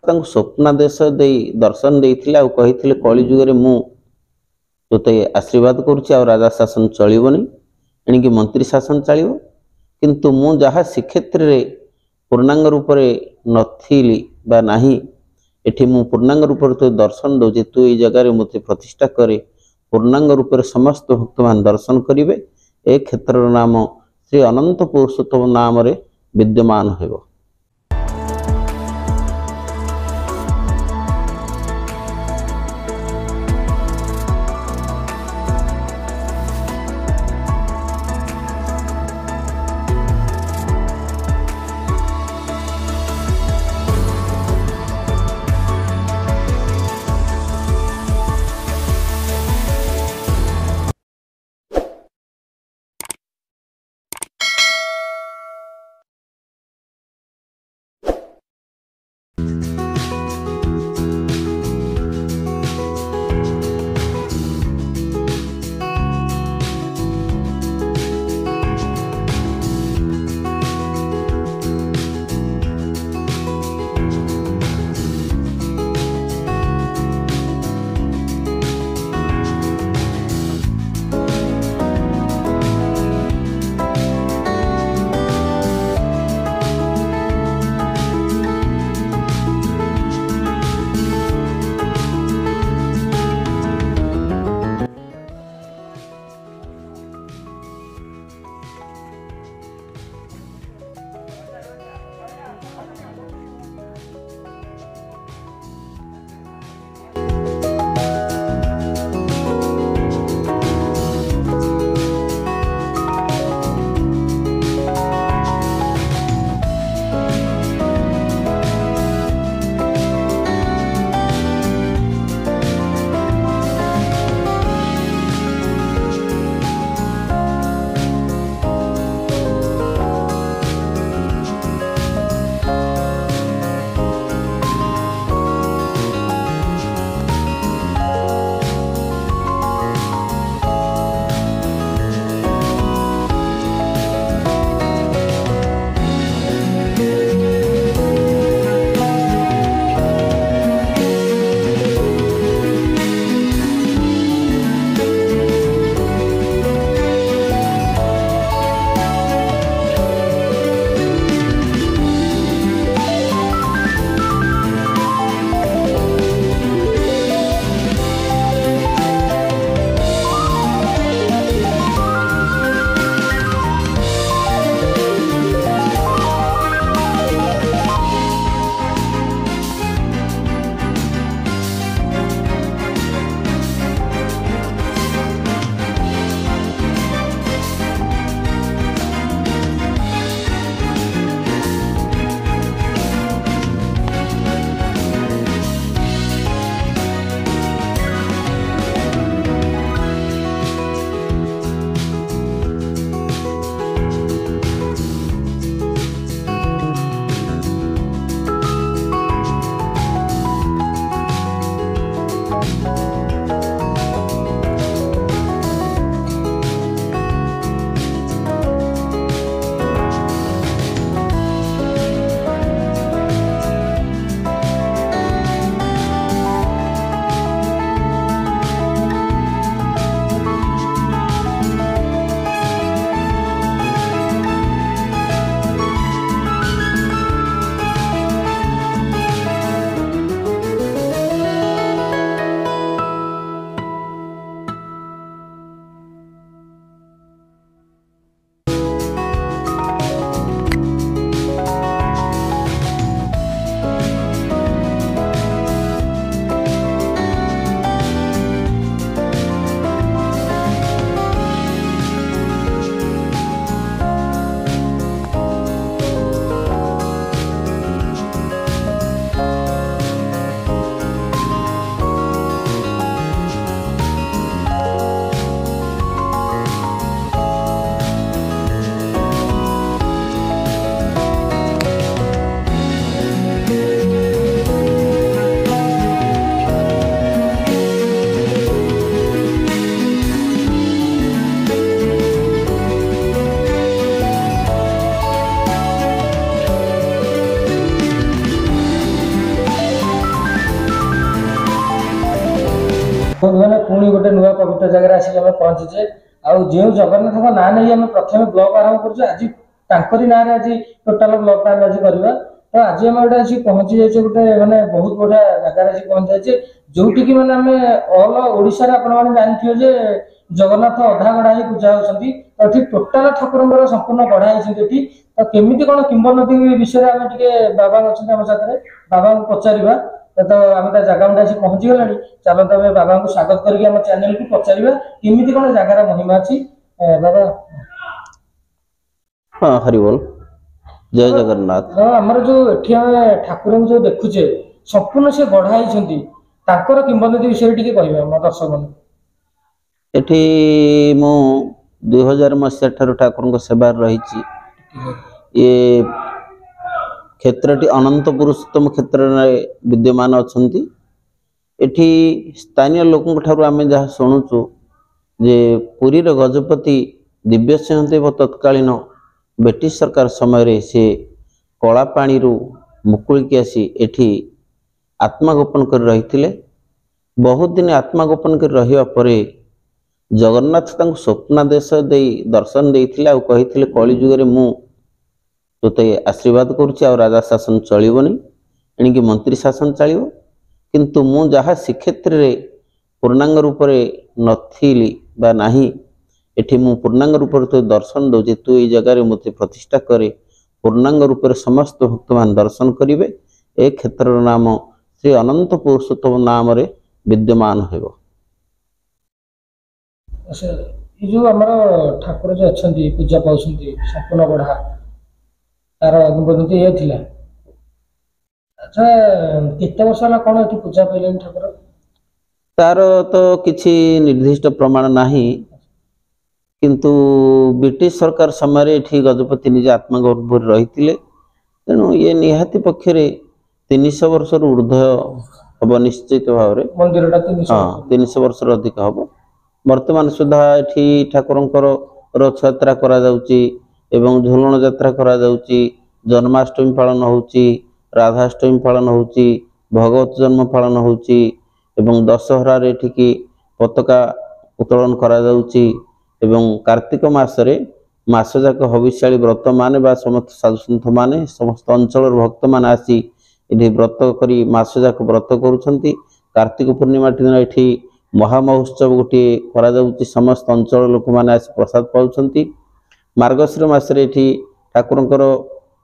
ତାଙ୍କୁ ସ୍ୱପ୍ନାଦେଶ ଦେଇ ଦର୍ଶନ ଦେଇଥିଲେ ଆଉ କହିଥିଲେ କଳି ଯୁଗରେ ମୁଁ ତୋତେ ଆଶୀର୍ବାଦ କରୁଛି ଆଉ ରାଜା ଶାସନ ଚଳିବନି, ଏଣିକି ମନ୍ତ୍ରୀ ଶାସନ ଚାଲିବ। କିନ୍ତୁ ମୁଁ ଯାହା ଶ୍ରୀକ୍ଷେତ୍ରରେ ପୂର୍ଣ୍ଣାଙ୍ଗ ରୂପରେ ନଥିଲି ବା ନାହିଁ, ଏଠି ମୁଁ ପୂର୍ଣ୍ଣାଙ୍ଗ ରୂପରେ ତୋ ଦର୍ଶନ ଦେଉଛି, ତୁ ଏଇ ଜାଗାରେ ମୋତେ ପ୍ରତିଷ୍ଠା କରେ, ପୂର୍ଣ୍ଣାଙ୍ଗ ରୂପରେ ସମସ୍ତ ଭକ୍ତମାନେ ଦର୍ଶନ କରିବେ। ଏ କ୍ଷେତ୍ରର ନାମ ଶ୍ରୀ ଅନନ୍ତ ପୁରୁଷୋତ୍ତମ ନାମରେ ବିଦ୍ୟମାନ ହେବ। गोटे जगह आसिक आम पहुंचे जो जगन्नाथ ना नहीं आम प्रथम ब्लॉग आरंभ कर आज तांकरी ना आज टोटाल ब्लॉग आम आज करवा तो आज आम गोटे आसी पहुंची जाइए गोटे मैंने बहुत बढ़िया जगार आसी पहुंची जाइए जोटि की मैंने आम ऑल ओडिशा आपने जानते जे जगन्नाथ अधा गढ़ा ही पूजा होती तो टोटाल ठाकुर संपूर्ण गढ़ा होती तो केमी कौन किंवदंती विषय आम टे बाबा अच्छा आम साथ बाबा को पचारा तो आम जगह मुझे आसी पहुंची गला चलो तो बाबा को स्वागत करके चैनल को पचारा केमी कौन जगार महिमा अच्छी बाबा। हाँ हरि बोल जय जगन्नाथ। हाँ आमर जो ठाकुर जो देखुचे संपूर्ण से गढ़ा होकर किंवदंती विषय टी कह दर्शक मन एठी मु 2000 मसीहा ठार ठाकुर सेवा रही ये क्षेत्रटी अनंत पुरुषोत्तम क्षेत्र में विद्यमान अच्छा एठी स्थानीय लोकों ठारू आमे जहाँ शुणुचु जे पुरी रे गजपति दिव्य सिंहदेव तत्कालीन ब्रिटिश सरकार समय से कला पानी मुकुलिकी आसी एठी आत्मगोपन कर रही बहुत दिन आत्मगोपन कर रहिबा परे जगन्नाथ स्वप्नादेश दे दर्शन देइथिले आ कहिथिले कली जुगरे मु तोते आशीर्वाद करुच्ची आ राजा शासन चलिबनी एणिकी मंत्री शासन चलिबो किंतु मु जहाँ श्रीक्षेत्र रे पूर्णांग रूप रे नथिली बा नाही एठी मु पूर्णांग रूप रे तो दर्शन दउची तू ए जगह रे मते प्रतिष्ठा करे पूर्णांग रूप रे समस्त भक्त मान दर्शन करिवे ए क्षेत्र नाम श्री अनंत पुरुषोत्तम नाम रे विद्यमान हेबो। अच्छा ये जो आमर ठाकुर जो अच्छा पूजा पाँच संपूर्ण गढ़ा तार किंवदंती ये थिला अच्छा केते वर्ष है कौन ये पूजा पाइले ठाकुर तार तो किसी निर्दिष्ट प्रमाण नाही किंतु ब्रिटिश सरकार समय एठी गजपति निजे आत्मगोपन रही तेणु ये निहाती पक्षरे 300 वर्ष ऊर्ध हम निश्चित भाव मंदिर हाँ 300 वर्ष अधिक हम वर्तमान सुधा एठी ठाकुरंकर रथ यात्रा करा जाउची एवं झुलन यात्रा करा जाउची जन्माष्टमी पालन होउची राधाष्टमी पालन होउची भगवत जन्म पालन होउची एवं दशहरा रे एठिकी पताका उत्तोलन करा जाउची एवं कार्तिक मासरे मास जाक हविष्याली व्रत माने बा समस्त साधुसंत माने समस्त अंचल भक्त माने आसी एठी व्रत करी मास जाक व्रत करूछंती कार्तिक पूर्णिमा दिन एठी महामहोत्सव गोटे करा जाउची समस्त अंचल लोक माने आसी प्रसाद पाउछंती मार्गशीर मासरे एठी ठाकुरंकर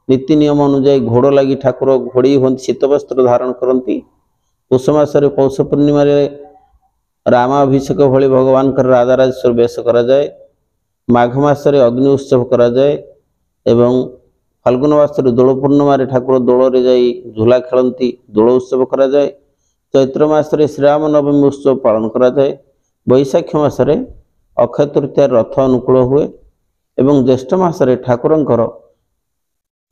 नीति नियम अनुसार घोड़ लगी ठाकुर घोड़ी होती शीत वस्त्र धारण करती पुष मासरे पौष पूर्णिमा रामाभिषेक भली भगवान राधाराजेश्वर बेश कराए माघ मासरे अग्नि उत्सव कराए एवं फाल्गुन मासरे दोल पूर्णिमा ठाकुर दोल जाई झूला खेलती दोल उत्सव कराए चैत्र मासरे श्रीराम नवमी उत्सव पालन कराए बैशाख मासरे अक्षय तृतीया रथ अनुकूल हुए एवं ज्येष्ठ मासरे ठाकुरंकर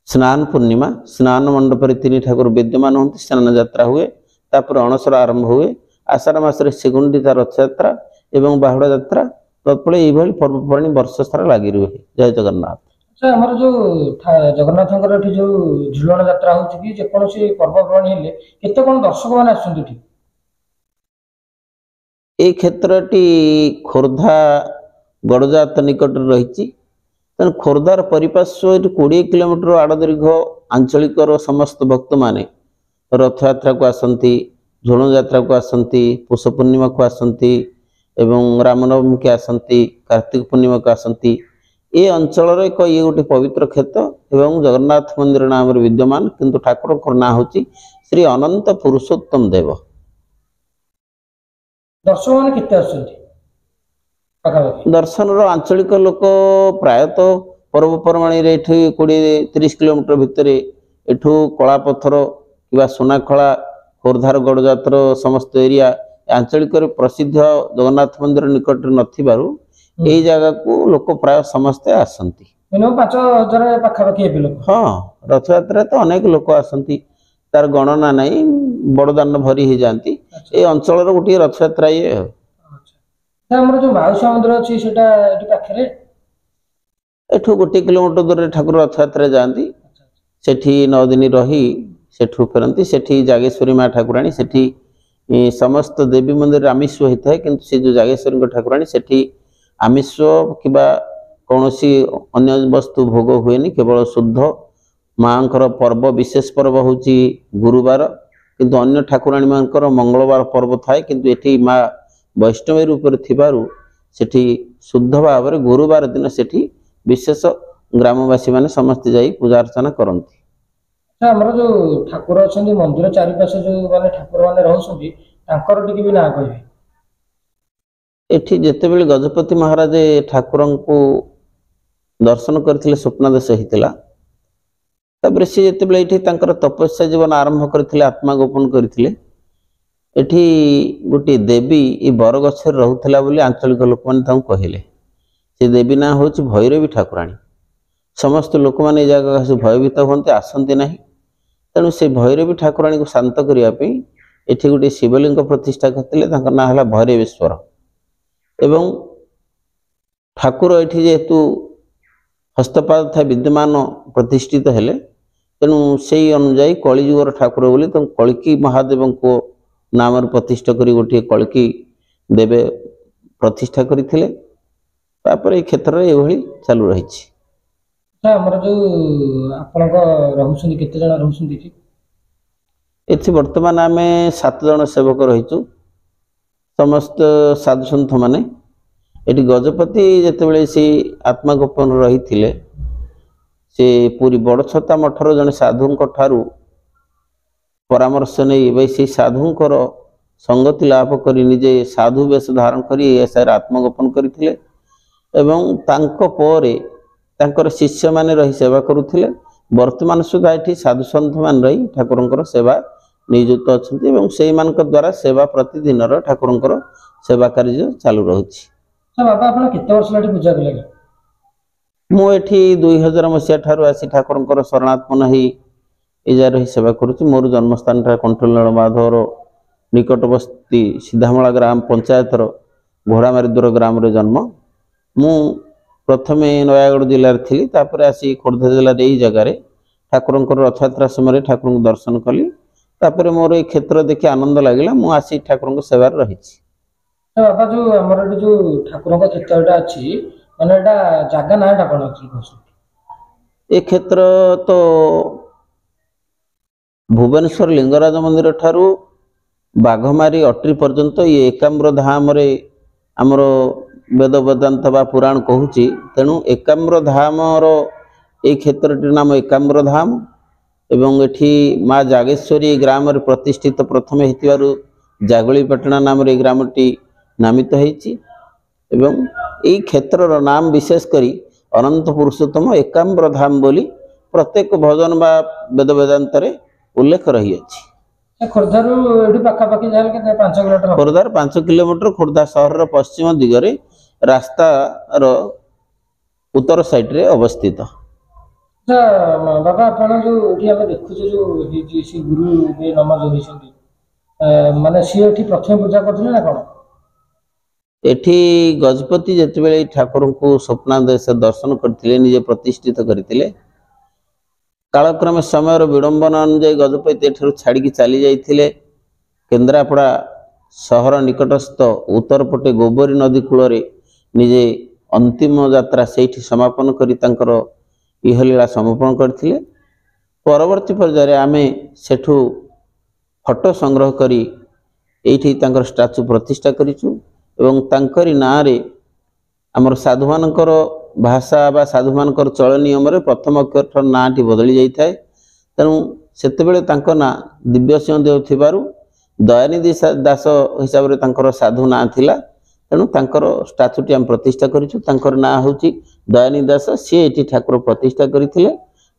स्नान पूर्णिमा स्नान मंडप तीन ठाकुर विद्यमान होती स्नान यात्रा हुए तापर अणसर आरंभ हुए आषाढ़ मासरे श्रीगुंडिता रथ यात्रा एवं बाहुड़ा यात्रा तत्फल ये पर्वपर्णी वर्ष सारा लगी रुहे। जय जगन्नाथ। अच्छा आमर जो जगन्नाथ जो झुलन यात्रा होची कि जेकोसी पर्वपर्णी हेले केते कोन दर्शक माने आछंती ठी ए क्षेत्रटी खोर्धा गड़जात निकट रही खोर्धार परिपार्श्व 20 किलोमीटर आड़ दीर्घ आंचलिक समस्त भक्त माने रथ यात्रा को आसती झुलन यात्रा को आसती पुष पूर्णिमा को आसती एवं रामनवमी के आसती कार्तिक पूर्णिमा को आसती ये अंचल एक ये गोटे पवित्र क्षेत्र एवं जगन्नाथ मंदिर नाम विद्यमान किंतु ठाकुर ना हूँ श्री अनंत पुरुषोत्तम देव। दर्शक मैंने केते आसंती दर्शन आंचलिक लोक प्रायतः पर्वपर्वाणी 20-30 किलोमीटर भितर एठू कलापथर कि सोनाखला खोर्धार गड़जातर समस्त एरिया आंचलिक प्रसिद्ध जगन्नाथ मंदिर निकट नथिबारु ए जगह को लोक प्राय समस्ते आसंती 5000 पाखापाखि हाँ रथ यात्रा तो अनेक लोक आसंती तार गणना नहीं बड़दान भरी ही जाती ए अंचल गोटे रथ यात्रा ये हमर जो माउसा मंदिर अछि सेटा एटी पाखरे एठू 1 किलोमीटर दूर ठाकुर रथ यात्रा जाती सेठी 9 दिन रही सेठू फेरती सेठी जागेश्वरी माँ ठाकुराणी सेठी समस्त देवी मंदिर आमिष होता है किंतु से जो जागेश्वरी ठाकुराणी सेठी आमिष किबा कौनसी अन्य वस्तु भोग हुए केवल शुद्ध माँ पर्व विशेष पर्व हूँ गुरुवार किंतु अन्य ठाकुराणी मानकर मंगलवार पर्व थाए किंतु एठी माँ वैष्णवी रूप सेठी शुद्ध भाव गुरुवार दिन सेठी विशेष ग्रामवासी माने समस्त जाई पूजा अर्चना करती। ଆମର ଯୋଉ ଠାକୁର ଅଛନ୍ତି ମନ୍ଦିର ଚାରିପାଶେ ଯୋଉ ମାନେ ଠାକୁର ମାନେ ରହୁଛନ୍ତି ତାଙ୍କର ଟିକେ ବି ନାଁ କହିବେ। एठी जेतेबेले गजपति महाराज ठाकुरंकु दर्शन करथिले स्वप्नादेश होइतिला तापर से जेतेबेले एठी तांकर तपस्या जीवन आरंभ करथिले आत्मा गोपन करथिले एठी गोटे देवी ई बरगछर रहुथिला बोली आंचलिक लोक माने तांको कहिले से देवी ना होछि भैरवी ठाकुराणी। समस्त लोक माने ए जगह भयभीत होते आसंती नहीं तेणु से भैरवी ठाकुराणी को शांत करने एठी गोटे शिवलिंग प्रतिष्ठा करते ना है भैरवेश्वर एवं ठाकुर एठी जेहेतु हस्तपाद था विद्यमान प्रतिष्ठित हेले तेणु से अनुजाई कलिजुगर ठाकुर बोली कलिकी महादेव को नाम प्रतिष्ठा करी गोटे कलिकी देवे प्रतिष्ठा करते क्षेत्र में ये चालू रही। ଆମର ଯୋଉ ଆପଣଙ୍କ ରହୁଛନ୍ତି କେତେ ଜଣ ରହୁଛନ୍ତି ଏଠି? ଏଠି ବର୍ତ୍ତମାନ ଆମେ 7 ଜଣ ସେବକ ରହିଛୁ ସମସ୍ତ ସାଧୁ ସନ୍ଥ ମାନେ। ଏଠି ଗଜପତି ଯେତେବେଳେ ସେ ଆତ୍ମଗୋପନ ରହିଥିଲେ ସେ ପୁରୀ ବଡ଼ଛତା ମଠର ଜଣେ ସାଧୁଙ୍କ ଠାରୁ ପରାମର୍ଶ ନେଇ ଭାଇ ସେ ସାଧୁଙ୍କର संगति लाभ कर निजे साधु वेश धारण कर आत्मगोपन करते एवं तांको परे तांकर शिष्य माने रही सेवा करुथिले। वर्तमान सुधा एठी साधु सन्थ मान रही ठाकुरंकर सेवा नियुक्त अछंती एवं सेई मानक द्वारा सेवा प्रतिदिन ठाकुरंकर सेवा कार्य चालू रहुछि। बाबा आपण केते वर्ष लाठी पूजा कले? मु एठी 2000 मसिया ठारू आसी ठाकुरंकर शरणात्मन ही एजा रही सेवा करुछि। मोर जन्मस्थान कंट्रोल माधवर निकटवर्ती सीधामला ग्राम पंचायतर घोड़ामारीद्वर ग्राम रे जन्म। मु प्रथमे नयागढ़ जिले थी तापर आसी खोर्धा जिले यही जगार ठाकुरंकर रथयात्रा समय ठाकुर दर्शन कली तापर मोर ये क्षेत्र देखि आनंद लगिला मु आसी ठाकुर सेवार रही। बाबा जो हमर जो ठाकुर क्षेत्रटा अछि माने एटा जागा नाटा कोन अछि? ए क्षेत्र तो भुवनेश्वर लिंगराज मंदिर ठारू बाघमारी अट्री पर्यंत ये एकाम्र धाम रे आमर वेद वेदांत बा पुराण कहूँ तेणु एकाम्र धाम ये क्षेत्रटी नाम एकाम्र धाम एवं एठी माँ जागेश्वरी ग्राम रे प्रतिष्ठित प्रथम हेतिबारु जागुलीपाटना नाम रे ग्रामटी नामित होईछि एवं ये क्षेत्रर नाम विशेष करी अनंत पुरुषोत्तम एकाम्र धाम बोली प्रत्येक भजन बा वेद वेदांत रे उल्लेख रही अछि। खोर्धार 5 किलोमीटर खोर्धा सहर पश्चिम दिगरे रास्ता उत्तर साइड रे अवस्थित। बाबा आपण जो देखु जो गुरु नम जो माने सी प्रथम पूजा करथिले ना कोन? एठी गजपति जेतेबेले ठाकुर को स्वप्नादेश दर्शन करथिले निजे प्रतिष्ठित करथिले कालक्रमे समय विडंबन अनुजाई गजपति एठारु छाड़ी चली जाइथिले केन्द्रापड़ा सहर निकटस्थ उत्तर पटे गोबरी नदी कूल निजे अंतिम यात्रा सेठी समापन करी तांकर इहलीला समापन करथिले। परवर्ती पर्याय आमे सेठु फोटो संग्रह करी एठी तांकर स्टाच्यू प्रतिष्ठा करिछु एवं तांकरी नाँ रे आमर साधु मानकर भाषा बा साधु मानकर चल नियम रे प्रथम अक्षर नाँटी बदली जाइए तेणु सेतेबेले तांको ना दिव्य सिंह देव थिबारु दयानिधि दास हिसाब रे तांकर साधु ना थिला तेणु तांकर स्टाच्यूटी आम प्रतिष्ठा करिछु। तांकर ना होची दयानिधि दास सी एठी ठाकुर प्रतिष्ठा करथिले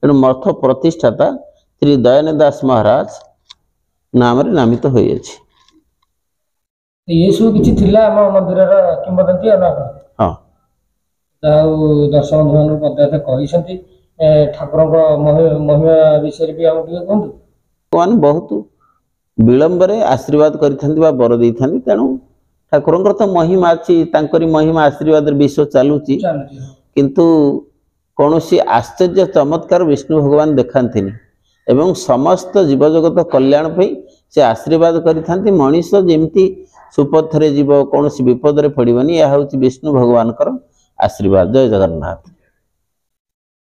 तेणु मठ प्रतिष्ठाता श्री दयानिधि दास महाराज नाम रे नामित होई अछि। ये सब किछि थिला हम मंदिर रा किंबदंती अना हां दर्शक बंधु पदार्थ कही ठाकुर महिमा विषय भी हम कहूँ बहुत विलंब आशीर्वाद कर दे तेणु ठाकुर तो महिमा अच्छी महिमा आशीर्वाद विश्व चलुची किंतु कौन सी आश्चर्य चमत्कार विष्णु भगवान देखाती एवं समस्त जीवजगत कल्याण पे से आशीर्वाद करिथांती मनीष जेमती सुपथरे जीव कौन विपद में पड़ोनी यह हूँ विष्णु भगवान आशीर्वाद। जय जगन्नाथ।